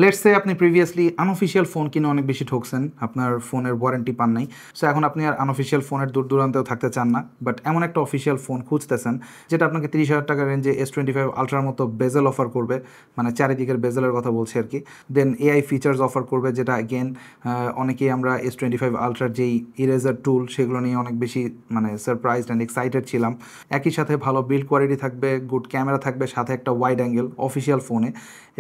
Let's say আপনি previously unofficial phone কিনে অনেক বেশি ঠকছেন, আপনার ফোনের ওয়ারেন্টি পান নাই। সো এখন আপনি আর আনঅফিসিয়াল ফোনের দূর দূরান্তেও থাকতে চান না, বাট এমন একটা অফিসিয়াল ফোন খুঁজতেছেন যেটা আপনাকে 30,000 টাকার রেঞ্জে S25 আলট্রার মতো বেজেল অফার করবে, মানে চারিদিকের বেজেলের কথা বলছি আর কি। দেন এআই ফিচার্স অফার করবে, যেটা অ্যাগেন অনেকেই আমরা S25 আলট্রার যেই ইরেজার টুল সেগুলো নিয়ে অনেক বেশি মানে সারপ্রাইজড অ্যান্ড এক্সাইটেড ছিলাম। একই সাথে ভালো বিল্ড কোয়ালিটি থাকবে, গুড ক্যামেরা থাকবে, সাথে একটা ওয়াইড অ্যাঙ্গেল অফিসিয়াল ফোনে,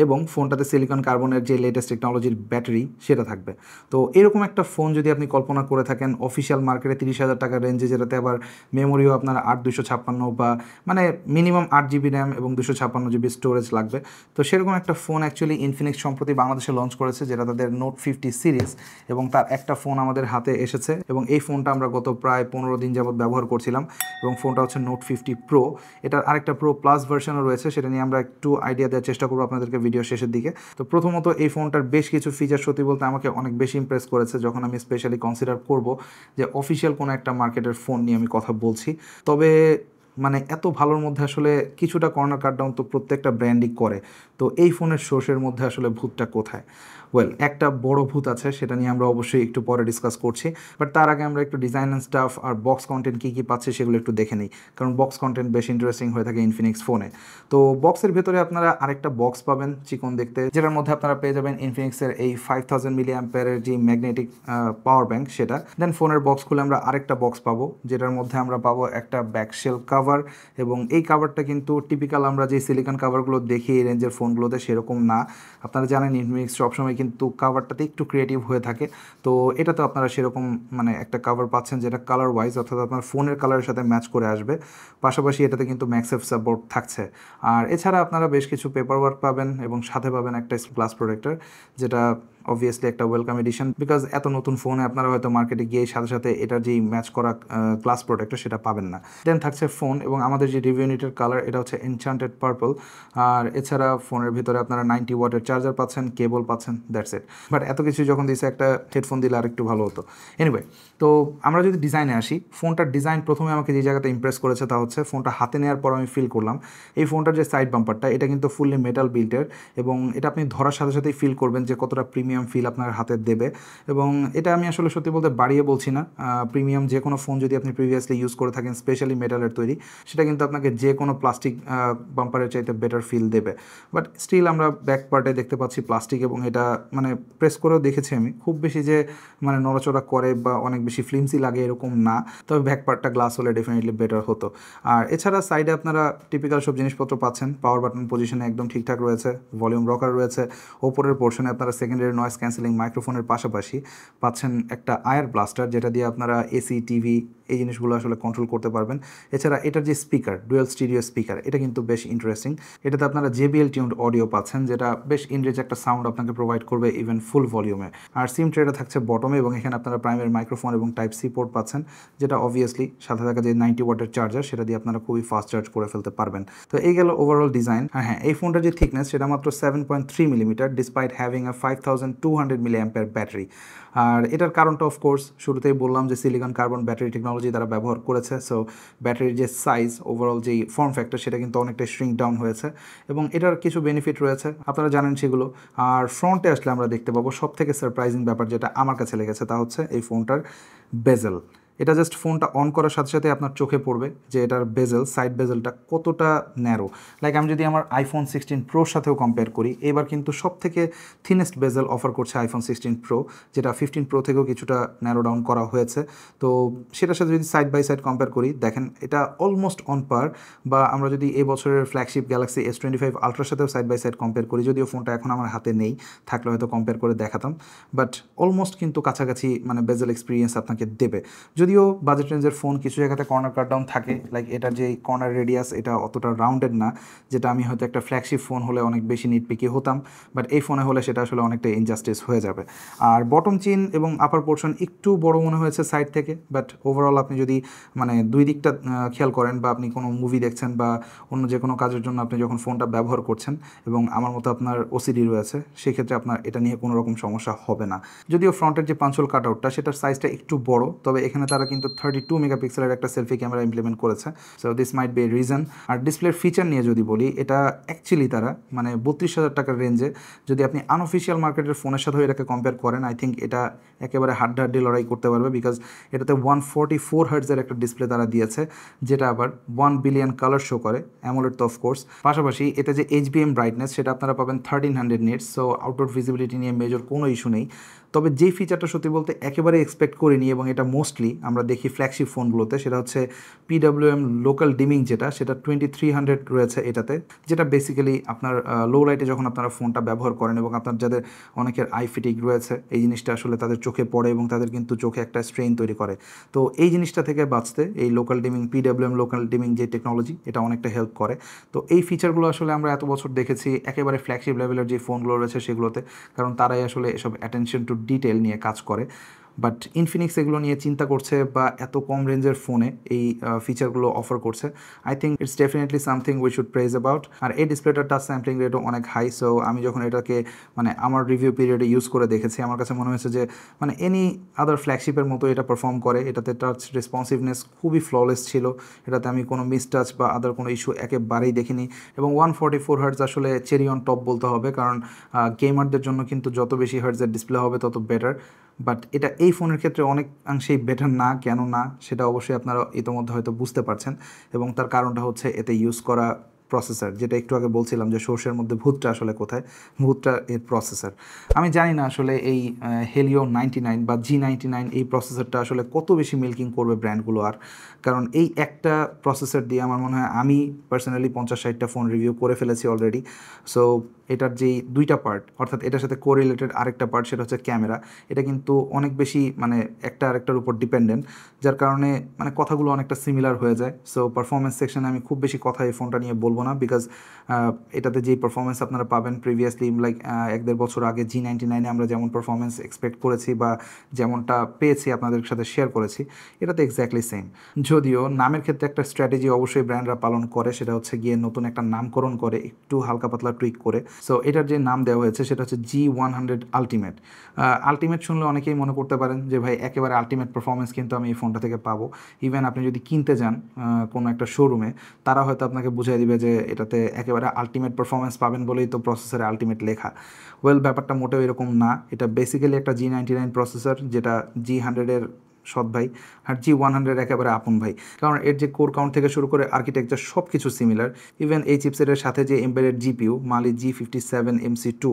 এবং ফোনটাতে সিলিকন কার্বনের যে লেটেস্ট টেকনোলজির ব্যাটারি সেটা থাকবে। তো এরকম একটা ফোন যদি আপনি কল্পনা করে থাকেন অফিসিয়াল মার্কেটে 30,000 টাকার রেঞ্জে, যেটাতে আবার মেমোরিও আপনার 8/256 বা মানে মিনিমাম 8 GB র্যাম এবং 256 GB স্টোরেজ লাগবে, তো সেরকম একটা ফোন অ্যাকচুয়ালি ইনফিনিক্স সম্প্রতি বাংলাদেশে লঞ্চ করেছে, যেটা তাদের নোট 50 সিরিজ, এবং তার একটা ফোন আমাদের হাতে এসেছে, এবং এই ফোনটা আমরা গত প্রায় 15 দিন যাবৎ ব্যবহার করছিলাম, এবং ফোনটা হচ্ছে নোট 50 প্রো। এটার আরেকটা প্রো প্লাস ভার্সনও রয়েছে, সেটা নিয়ে আমরা একটু আইডিয়া দেওয়ার চেষ্টা করবো আপনাদেরকে ভিডিও শেষের দিকে। তো প্রথমত এই ফোনটার বেশ কিছু ফিচার সত্যি বলতে আমাকে অনেক বেশি ইমপ্রেস করেছে, যখন আমি স্পেশালি কনসিডার করব যে অফিসিয়াল কোনো একটা মার্কেটের ফোন নিয়ে আমি কথা বলছি। তবে মানে এত ভালোর মধ্যে আসলে কিছুটা কর্নার কাট ডাউন তো প্রত্যেকটা ব্র্যান্ডই করে। তো এই ফোনের সোর্সের মধ্যে আসলে ভূতটা কোথায়? ওয়েল, একটা বড় ভূত আছে, সেটা নিয়ে আমরা অবশ্যই একটু পরে ডিসকাস করছি, বাট তার আগে আমরা একটু ডিজাইন অ্যান্ড স্টাফ আর বক্স কন্টেন্ট কী কী পাচ্ছি সেগুলো একটু দেখে নিই, কারণ বক্স কন্টেন্ট বেশ ইন্টারেস্টিং হয়ে থাকে ইনফিনিক্স ফোনে। তো বক্সের ভেতরে আপনারা আরেকটা বক্স পাবেন চিকন দেখতে, যেটার মধ্যে আপনারা পেয়ে যাবেন ইনফিনিক্সের এই 5000 mAh যে ম্যাগনেটিক পাওয়ার ব্যাংক সেটা। দেন ফোনের বক্স খুলে আমরা আরেকটা বক্স পাবো, যেটার মধ্যে আমরা পাবো একটা ব্যাকশেল কাভার, এবং এই কাভারটা কিন্তু টিপিক্যাল আমরা যে সিলিকন কাভারগুলো দেখি এই রেঞ্জের ফোনগুলোতে সেরকম না। আপনারা জানেন ইনফিনিক্স সবসময় কিন্তু কাভারটাতে একটু ক্রিয়েটিভ হয়ে থাকে, তো এটাতে আপনারা সেরকম মানে একটা কাভার পাচ্ছেন যেটা কালার ওয়াইজ অর্থাৎ আপনার ফোনের কালারের সাথে ম্যাচ করে আসবে। পাশাপাশি এটাতে কিন্তু ম্যাক্সেফ সাপোর্ট থাকছে। আর এছাড়া আপনারা বেশ কিছু পেপার ওয়ার্ক পাবেন, এবং সাথে পাবেন একটা গ্লাস প্রোটেক্টর, যেটা অবভিয়াসলি একটা ওয়েলকাম এডিশন, বিকজ এত নতুন ফোনে আপনারা হয়তো মার্কেটে গিয়ে সাথে সাথে এটার যেই ম্যাচ করা গ্লাস প্রোটেক্টর সেটা পাবেন না। দেন থাকছে ফোন, এবং আমাদের যে রিভিউ ইউনিটের কালার এটা হচ্ছে এনচান্টেড পার্পল। আর এছাড়া ফোনের ভিতরে আপনারা 90 ওয়াটের চার্জার পাচ্ছেন, কেবল পাচ্ছেন, দ্যাটস ইট। বাট এত কিছু যখন দিয়েছে একটা হেডফোন দিলে আর একটু ভালো হতো। এনিওয়ে, তো আমরা যদি ডিজাইনে আসি, ফোনটার ডিজাইন প্রথমে আমাকে যে জায়গাটা ইমপ্রেস করেছে তা হচ্ছে ফোনটা হাতে নেওয়ার পর আমি ফিল করলাম এই ফোনটার যে সাইড বাম্পারটা এটা কিন্তু ফুললি মেটাল বিল্টের, এবং এটা আপনি ধরার সাথে সাথেই ফিল করবেন যে কতটা প্রিমিয়াম ফিল আপনার হাতে দেবে। এবং এটা আমি আসলে সত্যি বলতে বাড়িয়ে বলছি না, প্রিমিয়াম যে কোনো ফোন যদি আপনি প্রিভিয়াসলি ইউজ করে থাকেন স্পেশালি মেটালের তৈরি, সেটা কিন্তু আপনাকে যে কোনো প্লাস্টিক বাম্পারের চাইতে বেটার ফিল দেবে। বাট স্টিল আমরা ব্যাক পার্টে দেখতে পাচ্ছি প্লাস্টিক, এবং এটা মানে প্রেস করেও দেখেছি আমি, খুব বেশি যে মানে নড়াচড়া করে বা অনেক বেশি ফ্লিমসি লাগে এরকম না, তবে ব্যাক পার্টটা গ্লাস হলে ডেফিনেটলি বেটার হতো। আর এছাড়া সাইডে আপনারা টিপিক্যাল সব জিনিসপত্র পাচ্ছেন, পাওয়ার বাটন পজিশনে একদম ঠিকঠাক রয়েছে, ভলিউম রকার রয়েছে, ওপরের পোর্শনে আপনারা সেকেন্ডারি নয়েজ ক্যান্সেলিং মাইক্রোফোনের পাশাপাশি পাচ্ছেন একটা আয়ার ব্লাস্টার, যেটা দিয়ে আপনারা এসি, টিভি এই জিনিসগুলো আসলে কন্ট্রোল করতে পারবেন। এছাড়া এটার যে স্পিকার, ডুয়েল স্টিরিও স্পিকার, এটা কিন্তু বেশ ইন্টারেস্টিং। এটাতে আপনারা JBL টিউনড অডিও পাচ্ছেন, যেটা বেশ ইনরিচ একটা সাউন্ড আপনাকে প্রোভাইড করবে ইভেন ফুল ভলিউমে। আর সিম ট্রেটা থাকছে বটমে, এবং এখানে আপনারা প্রাইমারি মাইক্রোফোন এবং টাইপ সি পোর্ট পাচ্ছেন, যেটা অবভিয়াসলি সাথে থাকা যে 90 ওয়াটের চার্জার সেটা দিয়ে আপনারা খুবই ফাস্ট চার্জ করে ফেলতে পারবেন। তো এই গেল ওভারঅল ডিজাইন। আর হ্যাঁ, এই ফোনটার যে থিকনেস সেটা মাত্র 7.3 millimetre, despite having a 5200 mAh battery. আর এটার কারণটা অফকোর্স শুরুতেই বললাম যে সিলিকন কার্বন ব্যাটারি টেকনোলজি তারা ব্যবহার করেছে, সো ব্যাটারির যে সাইজ ওভারঅল যেই ফর্ম ফ্যাক্টর সেটা কিন্তু অনেকটা শ্রিঙ্ক ডাউন হয়েছে, এবং এটার কিছু বেনিফিট রয়েছে আপনারা জানেন সেগুলো। আর ফ্রন্টে আসলে আমরা দেখতে পাবো সব থেকে সারপ্রাইজিং ব্যাপার যেটা আমার কাছে লেগেছে তা হচ্ছে এই ফোনটার বেজেল। এটা জাস্ট ফোনটা অন করার সাথে সাথে আপনার চোখে পড়বে যে এটার বেজেল, সাইড বেজেলটা কতটা ন্যারো। লাইক আমি যদি আমার iPhone 16 Proর সাথেও কম্পেয়ার করি, এবার কিন্তু সব থেকে থিনেস্ট বেজেল অফার করছে iPhone 16 Pro, যেটা 15 Pro থেকেও কিছুটা ন্যারো ডাউন করা হয়েছে। তো সেটার সাথে যদি সাইড বাই সাইড কম্পেয়ার করি, দেখেন এটা অলমোস্ট অন পার। বা আমরা যদি এই বছরের ফ্ল্যাগশিপ গ্যালাক্সি S25 আলট্রার সাথেও সাইড বাই সাইড কম্পেয়ার করি, যদিও ফোনটা এখন আমার হাতে নেই, থাকলে হয়তো কম্পেয়ার করে দেখাতাম, বাট অলমোস্ট কিন্তু কাছাকাছি মানে বেজেল এক্সপিরিয়েন্স আপনাকে দেবে। যদিও বাজেট রেঞ্জের ফোন কিছু জায়গাতে কর্নার কাট ডাউন থাকে, লাইক এটার যে কর্নার রেডিয়াস এটা অতটা রাউন্ডেড না, যেটা আমি হয়তো একটা ফ্ল্যাগশিপ ফোন হলে অনেক বেশি নিটপিকি হতাম, বাট এই ফোনে হলে সেটা আসলে অনেকটা ইনজাস্টিস হয়ে যাবে। আর বটম চিন এবং আপার পোর্শন একটু বড় মনে হয়েছে সাইড থেকে, বাট ওভারঅল আপনি যদি মানে দুই দিকটা খেয়াল করেন বা আপনি কোনো মুভি দেখছেন বা অন্য যে কোনো কাজের জন্য আপনি যখন ফোনটা ব্যবহার করছেন এবং আমার মতো আপনার ওসিডি রয়েছে, সেক্ষেত্রে আপনার এটা নিয়ে কোনো রকম সমস্যা হবে না। যদিও ফ্রন্টের যে পাঞ্চল কাট আউটটা সেটার সাইজটা একটু বড়, তবে এখানে তারা কিন্তু 32 মেগাপিক্সেলের একটা সেলফি ক্যামেরা ইমপ্লিমেন্ট করেছে, so this might be a reason. আর ডিসপ্লের ফিচার নিয়ে যদি বলি, এটা অ্যাকচুয়ালি তারা মানে 32,000 টাকার রেঞ্জে যদি আপনি আনঅফিসিয়াল মার্কেটের ফোনের সাথেও এটাকে কম্পেয়ার করেন, আই থিঙ্ক এটা একেবারে হাড্ডাহাড্ডি লড়াই করতে পারবে, বিকজ এটাতে 144 হার্টজের একটা ডিসপ্লে তারা দিয়েছে, যেটা আবার 1 বিলিয়ন কালার শো করে, অ্যামোলেড তো অফকোর্স। পাশাপাশি এতে যে এইচবিএম ব্রাইটনেস সেটা আপনারা পাবেন 1300 নিটস, সো আউটডোর ভিজিবিলিটি নিয়ে মেজর কোনো ইস্যু নেই। তবে যেই ফিচারটা সত্যি বলতে একেবারে এক্সপেক্ট করিনি এবং এটা মোস্টলি আমরা দেখি ফ্ল্যাগশিপ ফোনগুলোতে, সেটা হচ্ছে পিডাব্লিউএম লোকাল ডিমিং, সেটা 2300 রয়েছে এটাতে, যেটা বেসিক্যালি আপনার লো লাইটে যখন আপনারা ফোনটা ব্যবহার করেন এবং আপনার যাদের অনেকের আই ফিটিক রয়েছে, এই জিনিসটা আসলে তাদের চোখে পড়ে এবং তাদের কিন্তু চোখে একটা স্ট্রেইন তৈরি করে। তো এই জিনিসটা থেকে বাঁচতে এই local dimming, PWM local dimming যে টেকনোলজি, এটা অনেকটা হেল্প করে। তো এই ফিচারগুলো আসলে আমরা এত বছর দেখেছি একেবারে ফ্ল্যাগশিপ লেভেলের যে ফোনগুলো রয়েছে সেগুলোতে, কারণ তারাই আসলে এসব অ্যাটেনশন টু ডিটেল নিয়ে কাজ করে। বাট ইনফিনিক্স এগুলো নিয়ে চিন্তা করছে বা এত কম রেঞ্জের ফোনে এই ফিচারগুলো অফার করছে, I think it's definitely something we should praise about. আর এই ডিসপ্লেটার টাচ স্যাম্পলিং রেটও অনেক হাই, সো আমি যখন এটাকে মানে আমার রিভিউ পিরিয়ডে ইউজ করে দেখেছি, আমার কাছে মনে হয়েছে যে মানে এনি আদার ফ্ল্যাগশিপের মতো এটা পারফর্ম করে। এটাতে টাচ রেসপন্সিভনেস খুবই ফ্ললেস ছিল, এটাতে আমি কোনো মিস টাচ বা আদার কোনো ইস্যু একেবারেই দেখিনি। এবং 144 হার্টজ আসলে চেরি অন টপ বলতে হবে, কারণ গেমারদের জন্য কিন্তু যত বেশি হার্টজের ডিসপ্লে হবে তত বেটার। বাট এটা এই ফোনের ক্ষেত্রে অনেকাংশেই বেটার না, কেন না সেটা অবশ্যই আপনারা ইতোমধ্যে হয়তো বুঝতে পারছেন, এবং তার কারণটা হচ্ছে এতে ইউজ করা প্রসেসর, যেটা একটু আগে বলছিলাম যে সর্ষের মধ্যে ভূতটা আসলে কোথায়, ভূতটা এর প্রসেসর। আমি জানি না আসলে এই হেলিও 99 বা G99 এই প্রসেসরটা আসলে কত বেশি মিল্কিং করবে ব্র্যান্ডগুলো, আর কারণ এই একটা প্রসেসর দিয়ে আমার মনে হয় আমি পার্সোনালি 50-60টা ফোন রিভিউ করে ফেলেছি অলরেডি। সো এটার যেই দুইটা পার্ট, অর্থাৎ এটার সাথে কোরিলেটেড আরেকটা পার্ট, সেটা হচ্ছে ক্যামেরা, এটা কিন্তু অনেক বেশি মানে একটা আরেকটার উপর ডিপেন্ডেন্ট, যার কারণে মানে কথাগুলো অনেকটা সিমিলার হয়ে যায়। সো পারফরমেন্স সেকশনে আমি খুব বেশি কথা এই ফোনটা নিয়ে বলবো না, বিকজ এটাতে যেই পারফরমেন্স আপনারা পাবেন প্রিভিয়াসলি লাইক 1-1.5 বছর আগে G99-এ আমরা যেমন পারফরমেন্স এক্সপেক্ট করেছি বা যেমনটা পেয়েছি আপনাদের সাথে শেয়ার করেছি, এটাতে এক্স্যাক্টলি সেম। যদিও নামের ক্ষেত্রে একটা স্ট্র্যাটেজি অবশ্যই ব্র্যান্ডরা পালন করে, সেটা হচ্ছে গিয়ে নতুন একটা নামকরণ করে একটু হালকা পাতলা টুইক করে। সো এটার যে নাম দেওয়া হয়েছে সেটা হচ্ছে G100 আলটিমেট। আলটিমেট শুনলে অনেকেই মনে করতে পারেন যে ভাই একেবারে আলটিমেট পারফরমেন্স কিন্তু আমি এই ফোনটা থেকে পাবো। ইভেন আপনি যদি কিনতে যান কোনো একটা শোরুমে, তারা হয়তো আপনাকে বুঝিয়ে দিবে যে এটাতে একেবারে আলটিমেট পারফরমেন্স পাবেন বলেই তো প্রসেসরে আলটিমেট লেখা। ওয়েল, ব্যাপারটা মোটেও এরকম না। এটা বেসিক্যালি একটা G99 প্রসেসর, যেটা G100-এর সৎ ভাই, আর G100 একেবারে আপন ভাই, কারণ এর যে কোর কাউন্ট থেকে শুরু করে আর্কিটেকচার সব কিছু সিমিলার। ইভেন এই চিপসেটের সাথে যে এমবেডেড জিপিইউ মালি G57MC2,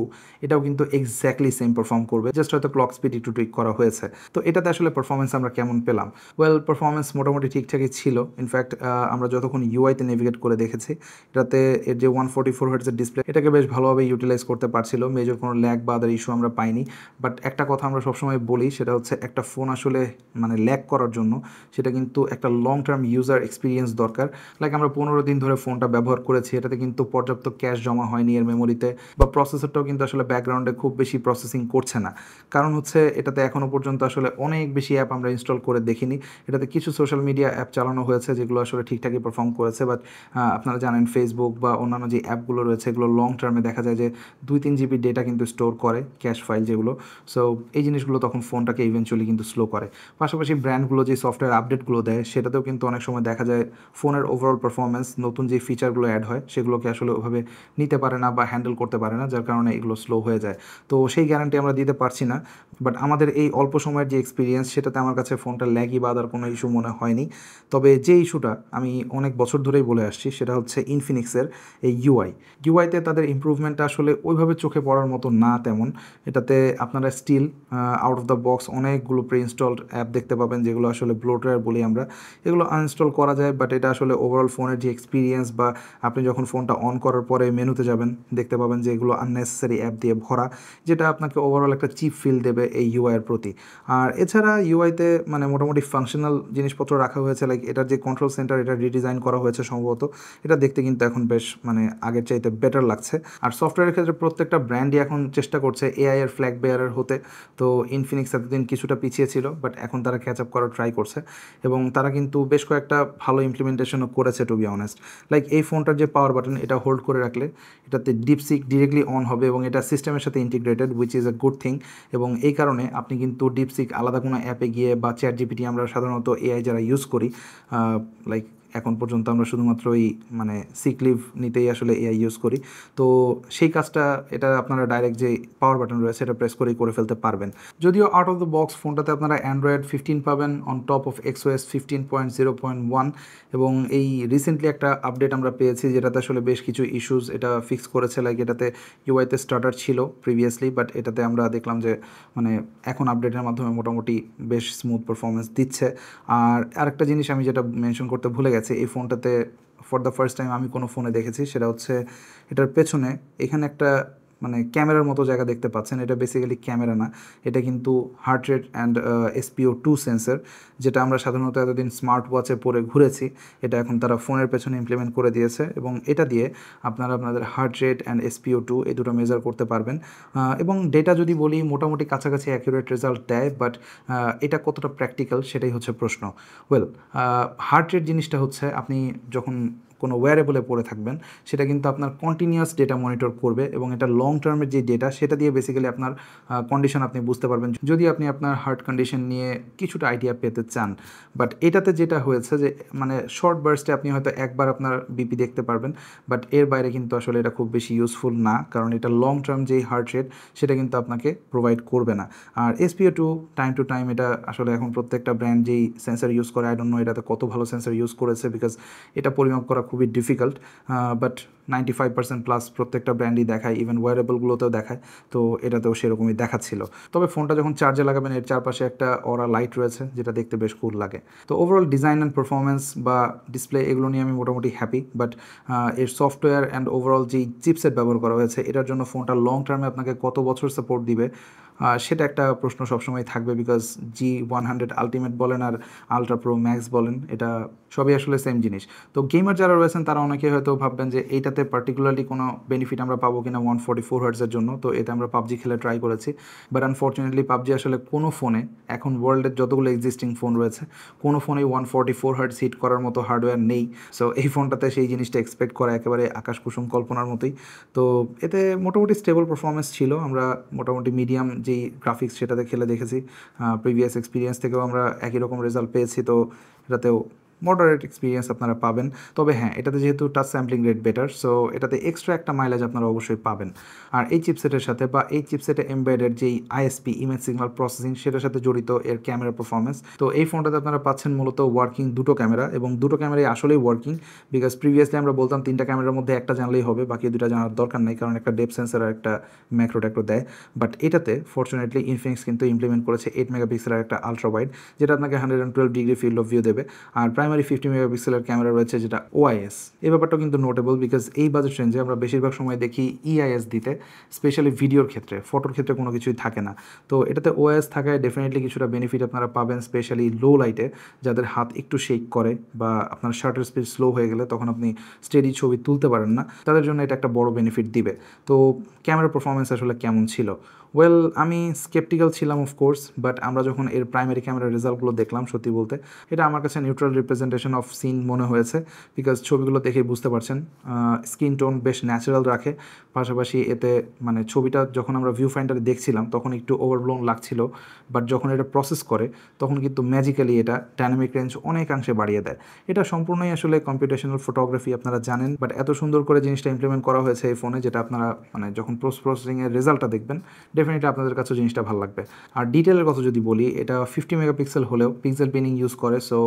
এটাও কিন্তু এক্স্যাক্টলি সেম পারফর্ম করবে, জাস্ট হয়তো ক্লক স্পিড একটু টুইক করা হয়েছে। তো এটাতে আসলে পারফরমেন্স আমরা কেমন পেলাম? ওয়েল, পারফরমেন্স মোটামুটি ঠিকঠাকই ছিল। ইনফ্যাক্ট আমরা যতক্ষণ ইউআইতে নেভিগেট করে দেখেছি, এটাতে এর যে 144 হার্টজের ডিসপ্লে, এটাকে বেশ ভালোভাবে ইউটিলাইজ করতে পারছিল, মেজর কোনো ল্যাগ বা আদার ইস্যু আমরা পাইনি। বাট একটা কথা আমরা সবসময় বলি, সেটা হচ্ছে একটা ফোন আসলে মানে ল্যাগ করার জন্য সেটা কিন্তু একটা লং টার্ম ইউজার এক্সপিরিয়েন্স দরকার। লাইক আমরা 15 দিন ধরে ফোনটা ব্যবহার করেছি, এটাতে কিন্তু পর্যাপ্ত ক্যাশ জমা হয়নি এর মেমোরিতে, বা প্রসেসরটাও কিন্তু আসলে ব্যাকগ্রাউন্ডে খুব বেশি প্রসেসিং করছে না। কারণ হচ্ছে এটাতে এখনও পর্যন্ত আসলে অনেক বেশি অ্যাপ আমরা ইনস্টল করে দেখিনি। এটাতে কিছু সোশ্যাল মিডিয়া অ্যাপ চালানো হয়েছে যেগুলো আসলে ঠিকঠাকই পারফর্ম করেছে, বাট আপনারা জানেন ফেসবুক বা অন্যান্য যে অ্যাপগুলো রয়েছে এগুলো লং টার্মে দেখা যায় যে 2-3 জিবি ডেটা কিন্তু স্টোর করে, ক্যাশ ফাইল যেগুলো। সো এই জিনিসগুলো তখন ফোনটাকে ইভেনচুয়ালি কিন্তু স্লো করে। পাশাপাশি ব্র্যান্ডগুলো যে সফটওয়্যার আপডেটগুলো দেয়, সেটাতেও কিন্তু অনেক সময় দেখা যায় ফোনের ওভারঅল পারফরমেন্স, নতুন যে ফিচারগুলো অ্যাড হয় সেগুলোকে আসলে ওভাবে নিতে পারে না বা হ্যান্ডেল করতে পারে না, যার কারণে এগুলো স্লো হয়ে যায়। তো সেই গ্যারান্টি আমরা দিতে পারছি না, বাট আমাদের এই অল্প সময়ের যে এক্সপিরিয়েন্স, সেটাতে আমার কাছে ফোনটা ল্যাগি বা আদার কোনো ইস্যু মনে হয়নি। তবে যে ইস্যুটা আমি অনেক বছর ধরেই বলে আসছি, সেটা হচ্ছে ইনফিনিক্সের এই ইউআইতে তাদের ইমপ্রুভমেন্টটা আসলে ওইভাবে চোখে পড়ার মতো না তেমন। এটাতে আপনারা still out of the box অনেকগুলো প্রি ইনস্টলড অ্যাপ দেখতে দেখতে পাবেন যেগুলো আসলে ব্লোটওয়্যার বলি আমরা, এগুলো আনইনস্টল করা যায়, বাট এটা আসলে ওভারঅল ফোনের যে এক্সপিরিয়েন্স বা আপনি যখন ফোনটা অন করার পরে মেনুতে যাবেন দেখতে পাবেন যে এগুলো আননেসেসারি অ্যাপ দিয়ে ভরা, যেটা আপনাকে ওভারঅল একটা চিপ ফিল দেবে এই ইউআইয়ের প্রতি। আর এছাড়া ইউআইতে মানে মোটামুটি ফাংশনাল জিনিসপত্র রাখা হয়েছে, লাইক এটার যে কন্ট্রোল সেন্টার এটা রিডিজাইন করা হয়েছে সম্ভবত, এটা দেখতে কিন্তু এখন বেশ মানে আগের চাইতে বেটার লাগছে। আর সফটওয়্যারের ক্ষেত্রে প্রত্যেকটা ব্র্যান্ডই এখন চেষ্টা করছে এআই এর ফ্ল্যাগ বেয়ারার হতে। তো ইনফিনিক্স এতদিন কিছুটা পিছিয়ে ছিল, বাট এখন তারা ক্যাচ আপ করার ট্রাই করছে এবং তারা কিন্তু বেশ কয়েকটা ভালো ইমপ্লিমেন্টেশনও করেছে টু বি অনেস্ট। লাইক এই ফোনটার যে পাওয়ার বাটন এটা হোল্ড করে রাখলে এটাতে ডিপসিক ডিরেক্টলি অন হবে এবং এটা সিস্টেমের সাথে integrated, which is a good thing. এবং এই কারণে আপনি কিন্তু ডিপসিক আলাদা কোনো অ্যাপে গিয়ে বা চ্যাট জিপিটি আমরা সাধারণত এআই যারা ইউজ করি, লাইক এখন পর্যন্ত আমরা শুধুমাত্র এই মানে সিক লিভ নিতেই আসলে এআই ইউজ করি, তো সেই কাজটা এটা আপনারা ডাইরেক্ট যে পাওয়ার বাটন রয়েছে এটা প্রেস করেই করে ফেলতে পারবেন। যদিও আউট অফ দ্য বক্স ফোনটাতে আপনারা অ্যান্ড্রয়েড 15 পাবেন অন টপ অফ এক্সওএস 15.0.1 এবং এই রিসেন্টলি একটা আপডেট আমরা পেয়েছি যেটাতে আসলে বেশ কিছু ইস্যুস এটা ফিক্স করেছে। লাইক এটাতে ইউআইতে স্টার্টার ছিল প্রিভিয়াসলি, বাট এটাতে আমরা দেখলাম যে মানে এখন আপডেটের মাধ্যমে মোটামুটি বেশ স্মুথ পারফরমেন্স দিচ্ছে। আর আরেকটা জিনিস আমি যেটা মেনশন করতে ভুলে গেছি, এই ফোনটাতে ফর দ্য ফার্স্ট টাইম আমি কোনো ফোনে দেখেছি, সেটা হচ্ছে এটার পেছনে এখানে একটা মানে ক্যামেরার মতো জায়গা দেখতে পাচ্ছেন, এটা বেসিক্যালি ক্যামেরা না, এটা কিন্তু heart rate and SpO2 sensor, যেটা আমরা সাধারণত এতদিন স্মার্ট ওয়াচে পরে ঘুরেছি, এটা এখন তারা ফোনের পেছনে ইমপ্লিমেন্ট করে দিয়েছে এবং এটা দিয়ে আপনারা আপনাদের হার্ট রেট অ্যান্ড SpO2 এই দুটো মেজার করতে পারবেন। এবং ডেটা যদি বলি মোটামুটি কাছাকাছি অ্যাকুরেট রেজাল্ট দেয়, বাট এটা কতটা প্র্যাকটিক্যাল সেটাই হচ্ছে প্রশ্ন। ওয়েল, হার্ট রেট জিনিসটা হচ্ছে আপনি যখন কোনো ওয়্যারেবলে পড়ে থাকবেন সেটা কিন্তু আপনার কন্টিনিউয়াস ডেটা মনিটর করবে এবং এটা লং টার্মের যে ডেটা সেটা দিয়ে বেসিক্যালি আপনার কন্ডিশন আপনি বুঝতে পারবেন যদি আপনি আপনার হার্ট কন্ডিশন নিয়ে কিছুটা আইডিয়া পেতে চান। বাট এটাতে যেটা হয়েছে যে মানে শর্ট বার্স্টে আপনি হয়তো একবার আপনার বিপি দেখতে পারবেন, বাট এর বাইরে কিন্তু আসলে এটা খুব বেশি ইউজফুল না, কারণ এটা লং টার্ম যেই হার্ট রেট সেটা কিন্তু আপনাকে প্রোভাইড করবে না। আর SpO2 টাইম টু টাইম এটা আসলে এখন প্রত্যেকটা ব্র্যান্ড যেই সেন্সার ইউজ করে, আই ডোন্ট নো এটাতে কত ভালো সেন্সার ইউজ করেছে বিকজ এটা পরিমাপ করা খুবই ডিফিকাল্ট, বাট 95% প্লাস প্রত্যেকটা ব্র্যান্ডই দেখায়, ইভেন ওয়ারেবলগুলোতেও দেখায়, তো এটাতেও সেরকমই দেখাচ্ছিল। তবে ফোনটা যখন চার্জে লাগাবেন এর চারপাশে একটা অরা লাইট রয়েছে যেটা দেখতে বেশ কুল লাগে। তো ওভারঅল ডিজাইন অ্যান্ড পারফরমেন্স বা ডিসপ্লে এগুলো নিয়ে আমি মোটামুটি হ্যাপি, বাট এর সফটওয়্যার অ্যান্ড ওভারঅল যেই চিপসেট ব্যবহার করা হয়েছে এটার জন্য ফোনটা লং টার্মে আপনাকে কত বছর সাপোর্ট দিবে সেটা একটা প্রশ্ন সবসময় থাকবে, বিকজ G100 আলটিমেট বলেন আর আলট্রা প্রো ম্যাক্স বলেন এটা সবই আসলে সেম জিনিস। তো গেমার যারা রয়েছেন তারা অনেকে হয়তো ভাববেন যে এইটাতে পার্টিকুলারলি কোনো বেনিফিট আমরা পাবো কিনা 144 হার্টজের জন্য, তো এতে আমরা পাবজি খেলে ট্রাই করেছি, বাট আনফর্চুনেটলি পাবজি আসলে কোনো ফোনে এখন ওয়ার্ল্ডের যতগুলো এক্সিস্টিং ফোন রয়েছে কোনো ফোনেই 144 হার্টজ হিট করার মতো হার্ডওয়্যার নেই। সো এই ফোনটাতে সেই জিনিসটা এক্সপেক্ট করা একেবারে আকাশ কুসুম কল্পনার মতোই। তো এতে মোটামুটি স্টেবল পারফরমেন্স ছিল, আমরা মোটামুটি মিডিয়াম যেই গ্রাফিক্স সেটাতে খেলে দেখেছি, প্রিভিয়াস এক্সপিরিয়েন্স থেকেও আমরা একই রকম রেজাল্ট পেয়েছি, তো এটাতেও মডারেট এক্সপিরিয়েন্স আপনারা পাবেন। তবে হ্যাঁ, এটাতে যেহেতু touch sampling rate better, so এটাতে এক্সট্রা একটা মাইলেজ আপনারা অবশ্যই পাবেন। আর এই চিপসেটের সাথে বা এই চিপসেটে এমবেডেড যেই ISP ইমেজ সিগন্যাল প্রসেসিং সেটার সাথে জড়িত এর ক্যামেরা পারফরমেন্স, তো এই ফোনটাতে আপনারা পাচ্ছেন মূলত ওয়ার্কিং দুটো ক্যামেরা এবং দুটো ক্যামেরাই আসলেই ওয়ার্কিং, বিকজ প্রিভিয়াসলি আমরা বলতাম তিনটা ক্যামেরার মধ্যে একটা জানলেই হবে, বাকি দুটা জানার দরকার নেই, কারণ একটা ডেপথ সেন্সার আর একটা ম্যাক্রো ট্যাক্রো দেয়। বাট এটাতে ফর্চুনেটলি ইনফিনিক্স কিন্তু ইমপ্লিমেন্ট করেছে 8 মেগাপিক্সেলের একটা আলট্রা ওয়াইড, যেটা আপনাকে 112 ডিগ্রি ফিল্ড অফ ভিউ দেবে। আর প্রাইমারি 50 মেগাপিক্সেলের ক্যামেরা রয়েছে যেটা OIS। এই ব্যাপারটা কিন্তু নোটেবল, বিকজ এই বাজেট রেঞ্জে আমরা বেশিরভাগ সময় দেখি EIS দিতে, স্পেশালি ভিডিওর ক্ষেত্রে, ফটোর ক্ষেত্রে কোনো কিছুই থাকে না। তো এটাতে OIS থাকায় ডেফিনেটলি কিছুটা বেনিফিট আপনারা পাবেন, স্পেশালি লো লাইটে যাদের হাত একটু শেক করে বা আপনার শাটার স্পিড স্লো হয়ে গেলে তখন আপনি স্টেডি ছবি তুলতে পারেন না, তাদের জন্য এটা একটা বড় বেনিফিট দিবে। তো ক্যামেরা পারফরমেন্স আসলে কেমন ছিল? ওয়েল, আমি স্কেপটিক্যাল ছিলাম অফকোর্স, বাট আমরা যখন এর প্রাইমারি ক্যামেরার রেজাল্টগুলো দেখলাম সত্যি বলতে এটা আমার কাছে নিউট্রাল রিপ্রেজেন্টেশন অফ সিন মনে হয়েছে, বিকজ ছবিগুলো দেখেই বুঝতে পারছেন স্কিন টোন বেশ ন্যাচারাল রাখে, পাশাপাশি এতে মানে ছবিটা যখন আমরা ভিউ ফাইন্ডারে দেখছিলাম তখন একটু ওভারব্লোন লাগছিল, বাট যখন এটা প্রসেস করে তখন কিন্তু ম্যাজিক্যালি এটা ডাইনামিক রেঞ্জ অনেকাংশে বাড়িয়ে দেয়। এটা সম্পূর্ণই আসলে কম্পিউটেশনাল ফটোগ্রাফি আপনারা জানেন, বাট এত সুন্দর করে জিনিসটা ইমপ্লিমেন্ট করা হয়েছে এই ফোনে, যেটা আপনারা মানে যখন পোস্ট প্রসেসিংয়ের রেজাল্টটা দেখবেন ডেফিনেটলি আপনাদের কাছেও জিনিসটা ভালো লাগবে। আর ডিটেলের কথা যদি বলি, এটা 50 মেগাপিক্সেল হলেও পিক্সেল পিনিং ইউজ করে। সো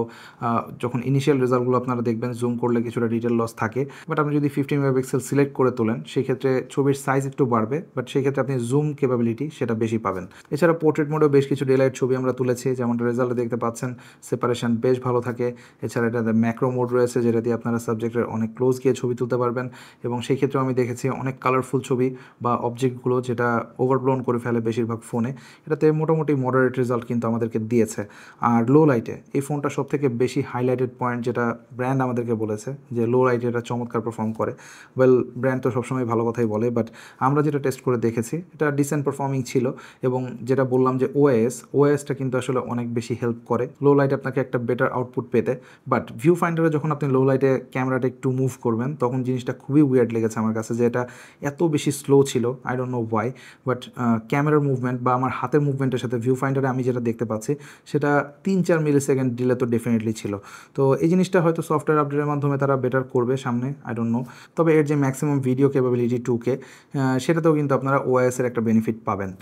যখন ইনিশিয়াল রেজাল্টগুলো আপনারা দেখবেন, জুম করলে কিছুটা ডিটেল লস থাকে, বাট আপনি যদি 50 মেগাপিক্সেল সিলেক্ট করে তোলেন সেক্ষেত্রে ছবির সাইজ একটু বাড়বে, বাট সেক্ষেত্রে আপনি জুম ক্যাপাবিলিটি সেটা বেশি পাবেন। এছাড়া পোর্ট্রেট মোডেও বেশ কিছু ডেলাইট ছবি আমরা তুলেছি, যেমনটা রেজাল্টে দেখতে পাচ্ছেন, সেপারেশন বেশ ভালো থাকে। এছাড়া এটাতে ম্যাক্রো মোড রয়েছে, যেটা দিয়ে আপনারা সাবজেক্টের অনেক ক্লোজ গিয়ে ছবি তুলতে পারবেন, এবং সেই ক্ষেত্রেও আমি দেখেছি অনেক কালারফুল ছবি বা অবজেক্টগুলো যেটা ওভারব্লোন করে ফেলে বেশিরভাগ ফোনে, এটাতে মোটামুটি মডারেট রেজাল্ট কিন্তু আমাদেরকে দিয়েছে। আর লো লাইটে এই ফোনটা সব থেকে বেশি হাইলাইটেড পয়েন্ট, যেটা ব্র্যান্ড আমাদেরকে বলেছে যে লো লাইটে এটা চমৎকার পারফর্ম করে। ওয়েল, ব্র্যান্ড তো সবসময় ভালো কথাই বলে, বাট আমরা যেটা টেস্ট করে দেখেছি এটা ডিসেন্ট পারফর্মিং ছিল। এবং যেটা বললাম যে ওএসটা কিন্তু আসলে অনেক বেশি হেল্প করে লো লাইটে আপনাকে একটা বেটার আউটপুট পেতে। বাট ভিউ ফাইন্ডারে যখন আপনি লো লাইটে ক্যামেরাটা একটু মুভ করবেন, তখন জিনিসটা খুবই উইয়ার্ড লেগেছে আমার কাছে, যে এটা এত বেশি স্লো ছিল। I don't know Y, but ক্যামেরার মুভমেন্ট বা আমার হাতের মুভমেন্টের সাথে ভিউ ফাইন্ডারে আমি যেটা দেখতে পাচ্ছি সেটা 3-4 মিলি সেকেন্ড ডিলে তো ডেফিনেটলি ছিল। তো এই জিনিসটা হয়তো সফটওয়্যার আপডেটের মাধ্যমে তারা বেটার করবে সামনে, আই ডোন্ট নো। তবে এর যে ম্যাক্সিমাম ভিডিও ক্যাপাবিলিটি 2K, সেটাতেও কিন্তু আপনারা ওএসের একটা বেনিফিট পাবেন।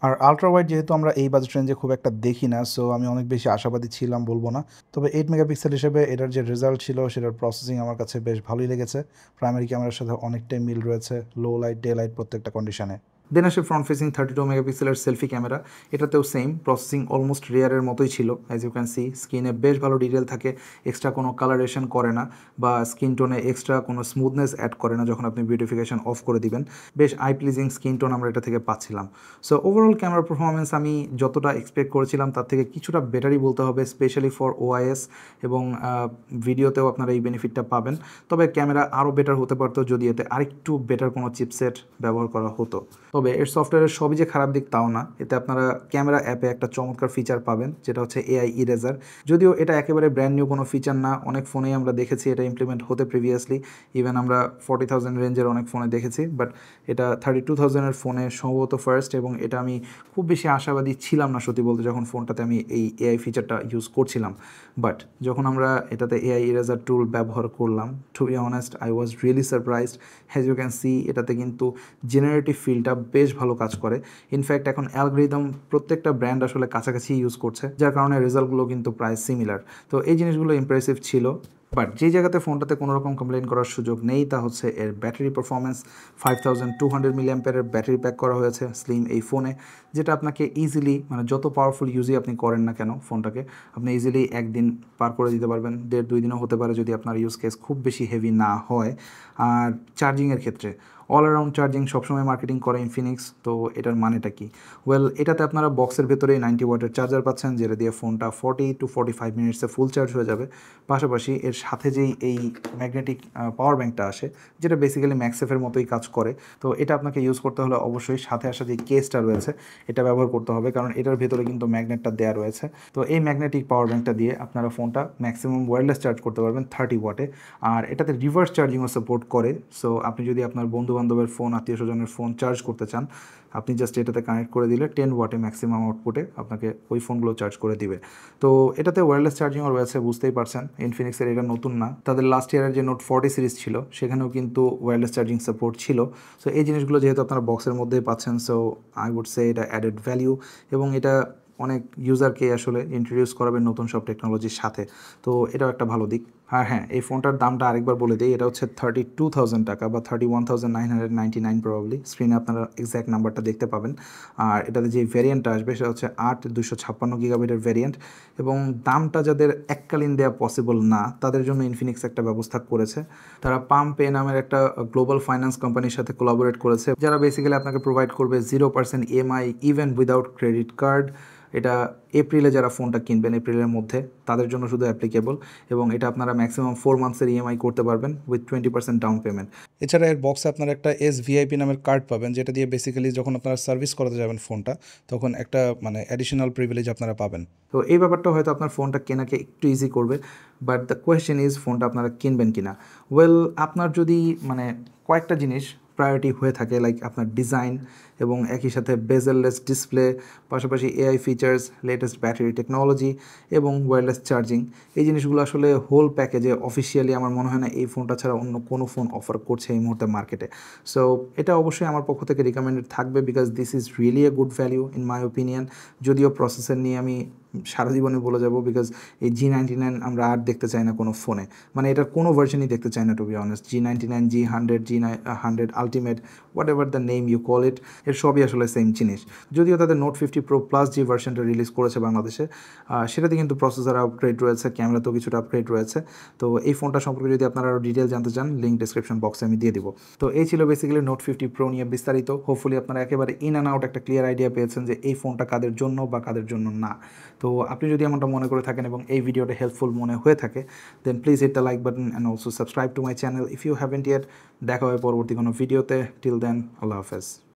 আর আলট্রা ওয়াইড যেহেতু আমরা এই বাজেট রেঞ্জে খুব একটা দেখি না, সো আমি অনেক বেশি আশাবাদী ছিলাম বলবো না। তবে 8 মেগাপিক্সেল হিসেবে এটার যে রেজাল্ট ছিল সেটার প্রসেসিং আমার কাছে বেশ ভালোই লেগেছে। প্রাইমারি ক্যামেরার সাথে অনেকটাই মিল রয়েছে, লো লাইট, ডে লাইট প্রত্যেকটা কন্ডিশনে। দেন আসে ফ্রন্ট ফেসিং 32 মেগাপিক্সেলের সেলফি ক্যামেরা। এটাতেও সেম প্রসেসিং, অলমোস্ট রিয়ারের মতোই ছিল। অ্যাজ ইউ ক্যান সি, স্ক্রিনে বেশ ভালো ডিটেল থাকে, এক্সট্রা কোনো কালারেশন করে না বা স্কিন টোনে এক্সট্রা কোনো স্মুথনেস অ্যাড করে না যখন আপনি বিউটিফিকেশন অফ করে দিবেন। বেশ আই প্লিজিং স্কিন টোন আমরা এটা থেকে পাচ্ছিলাম। সো ওভারঅল ক্যামেরা পারফরমেন্স আমি যতটা এক্সপেক্ট করেছিলাম তার থেকে কিছুটা বেটারই বলতে হবে, স্পেশালি ফর ওআইএস, এবং ভিডিওতেও আপনারা এই বেনিফিটটা পাবেন। তবে ক্যামেরা আরও বেটার হতে পারতো যদি এতে আরেকটু বেটার কোনো চিপসেট ব্যবহার করা হতো। তবে এর সফটওয়্যারের সবই যে খারাপ দিক তাও না, এতে আপনারা ক্যামেরা অ্যাপে একটা চমৎকার ফিচার পাবেন, যেটা হচ্ছে এআই ইরেজার। যদিও এটা একেবারে ব্র্যান্ড নিউ কোনো ফিচার না, অনেক ফোনেই আমরা দেখেছি এটা ইমপ্লিমেন্ট হতে প্রিভিয়াসলি, ইভেন আমরা 40,000 রেঞ্জের অনেক ফোনে দেখেছি, বাট এটা 32,000-এর ফোনে সম্ভবত ফার্স্ট, এবং এটা আমি খুব বেশি আশাবাদী ছিলাম না সত্যি বলতে যখন ফোনটাতে আমি এই এআই ফিচারটা ইউজ করছিলাম। বাট যখন আমরা এটাতে এআই ইরেজার টুল ব্যবহার করলাম, to be honest I was really surprised. As you can see, এটাতে কিন্তু জেনারেটিভ ফিলটা বেশ ভালো কাজ করে। ইনফ্যাক্ট এখন অ্যালগরিদম প্রত্যেকটা ব্র্যান্ড আসলে কাছাকাছি ইউজ করছে, যার কারণে রেজাল্টগুলো কিন্তু প্রায় সিমিলার। তো এই জিনিসগুলো ইমপ্রেসিভ ছিল। বাট যে জায়গাতে ফোনটাতে কোনো রকম কমপ্লেন করার সুযোগ নেই তা হচ্ছে এর ব্যাটারি পারফরমেন্স। 5200 মিলিঅ্যাম্পিয়ারের ব্যাটারি প্যাক করা হয়েছে স্লিম এই ফোনে, যেটা আপনাকে ইজিলি, মানে যত পাওয়ারফুল ইউজই আপনি করেন না কেন ফোনটাকে, আপনি ইজিলি একদিন পার করে দিতে পারবেন, 1.5-2 দিনও হতে পারে যদি আপনার ইউজ কেস খুব বেশি হেভি না হয়। আর চার্জিংয়ের ক্ষেত্রে অল অ্যারাউন্ড চার্জিং সবসময় মার্কেটিং করে ইনফিনিক্স, তো এটার মানেটা কি? ওয়েল, এটাতে আপনারা বক্সের ভেতরেই 90 ওয়াটের চার্জার পাচ্ছেন, যেটা দিয়ে ফোনটা 40 to 45 মিনিটসে ফুল চার্জ হয়ে যাবে। পাশাপাশি এর সাথে যেই এই ম্যাগনেটিক পাওয়ার ব্যাঙ্কটা আসে, যেটা বেসিক্যালি ম্যাক্সেফের মতোই কাজ করে, তো এটা আপনাকে ইউজ করতে হলে অবশ্যই সাথে আসা যে কেসটা রয়েছে এটা ব্যবহার করতে হবে, কারণ এটার ভেতরে কিন্তু ম্যাগনেটটা দেওয়া রয়েছে। তো এই ম্যাগনেটিক পাওয়ার ব্যাঙ্কটা দিয়ে আপনারা ফোনটা ম্যাক্সিমাম ওয়্যারলেস চার্জ করতে পারবেন 30 ওয়াটে। আর এটাতে রিভার্স চার্জিংও সাপোর্ট করে। সো আপনি যদি আপনার বন্ধুবান্ধবের ফোন, আত্মীয় স্বজনের ফোন চার্জ করতে চান, আপনি জাস্ট এটাতে কানেক্ট করে দিলে 10 ওয়াটে ম্যাক্সিমাম আউটপুটে আপনাকে ওই ফোনগুলো চার্জ করে দিবে। তো এটাতে ওয়্যারলেস চার্জিংও রয়েছে, বুঝতেই পারছেন ইনফিনিক্সের এটা নতুন না, তাদের লাস্ট ইয়ারের যে নোট 40 সিরিজ ছিল সেখানেও কিন্তু ওয়্যারলেস চার্জিং সাপোর্ট ছিল। সো এই জিনিসগুলো যেহেতু আপনারা বক্সের মধ্যেই পাচ্ছেন, সো আই উড সে এটা অ্যাডেড ভ্যালিউ, এবং এটা অনেক ইউজারকে আসলে ইন্ট্রোডিউস করাবে নতুন সব টেকনোলজির সাথে। তো এটাও একটা ভালো দিক। আর হ্যাঁ, এই ফোনটার দামটা আরেকবার বলে দিই, এটা হচ্ছে 32,000 টাকা বা 31,999 প্রবাবলি। স্ক্রিনে আপনারা এক্স্যাক্ট নাম্বারটা দেখতে পাবেন। আর এটাতে যে ভ্যারিয়েন্টটা আসবে সেটা হচ্ছে 8/256 গিগাবাইটের ভ্যারিয়েন্ট, এবং দামটা যাদের এককালীন দেওয়া পসিবল না তাদের জন্য ইনফিনিক্স একটা ব্যবস্থা করেছে। তারা পাম পে নামের একটা গ্লোবাল ফাইন্যান্স কোম্পানির সাথে কোলাবোরেট করেছে, যারা বেসিক্যালি আপনাকে প্রোভাইড করবে 0% EMI even without credit card. এটা এপ্রিলে যারা ফোনটা কিনবেন, এপ্রিলের মধ্যে, তাদের জন্য শুধু অ্যাপ্লিকেবল, এবং এটা আপনারা ম্যাক্সিমাম 4 মান্থসের ইএমআই করতে পারবেন উইথ 20% ডাউন পেমেন্ট। এছাড়া এর বক্সে আপনারা একটা SVIP নামের কার্ড পাবেন, যেটা দিয়ে বেসিক্যালি যখন আপনারা সার্ভিস করাতে যাবেন ফোনটা, তখন একটা মানে অ্যাডিশনাল প্রিভিলেজ আপনারা পাবেন। তো এই ব্যাপারটা হয়তো আপনার ফোনটা কেনাকে একটু ইজি করবে, বাট দ্য কোয়েশ্চেন ইজ ফোনটা আপনারা কিনবেন কিনা। ওয়েল, আপনার যদি মানে কয়েকটা জিনিস প্রায়োরিটি হয়ে থাকে, লাইক আপনার ডিজাইন এবং একই সাথে বেজেললেস ডিসপ্লে, পাশাপাশি AI features, latest battery technology এবং ওয়্যারলেস চার্জিং। এই জিনিসগুলো আসলে হোল প্যাকেজে অফিসিয়ালি আমার মনে হয় না এই ফোনটা ছাড়া অন্য কোনো ফোন অফার করছে এই মুহূর্তে মার্কেটে। সো এটা অবশ্যই আমার পক্ষ থেকে রিকমেন্ডেড থাকবে, because this is really a good value in my opinion. যদিও প্রসেসর নিয়ে আমি সারা জীবনে বলে যাব, বিকজ এই G99 আমরা আর দেখতে চাই না কোনো ফোনে, মানে এটার কোনো ভার্সনই দেখতে চাই না to be honest. G99, G100, G100 আলটিমেট, whatever the name you call it, এর সবই আসলে সেম জিনিস। যদিও তাদের নোট 50 প্রো প্লাস যে ভার্সনটা রিলিজ করেছে বাংলাদেশে, সেটাতে কিন্তু প্রসেসর আপগ্রেড রয়েছে, ক্যামেরাতেও কিছুটা আপগ্রেড রয়েছে। তো এই ফোনটা সম্পর্কে যদি আপনারা আরও ডিটেল জানতে চান, লিঙ্ক ডিসক্রিপশন বক্সে আমি দিয়ে দিব। তো এই ছিল বেসিক্যালি নোট 50 প্রো নিয়ে বিস্তারিত। হোপফুলি আপনারা একেবারে ইন অ্যান্ড আউট একটা ক্লিয়ার আইডিয়া পেয়েছেন যে এই ফোনটা কাদের জন্য বা কাদের জন্য না। তো আপনি যদি এমনটা মনে করে থাকেন এবং এই ভিডিওটা হেল্পফুল মনে হয়ে থাকে, then please hit the like button and also subscribe to my channel if you haven't yet. দেখা হবে পরবর্তী কোনো ভিডিওতে। টিল দেন, আল্লাহ হাফেজ।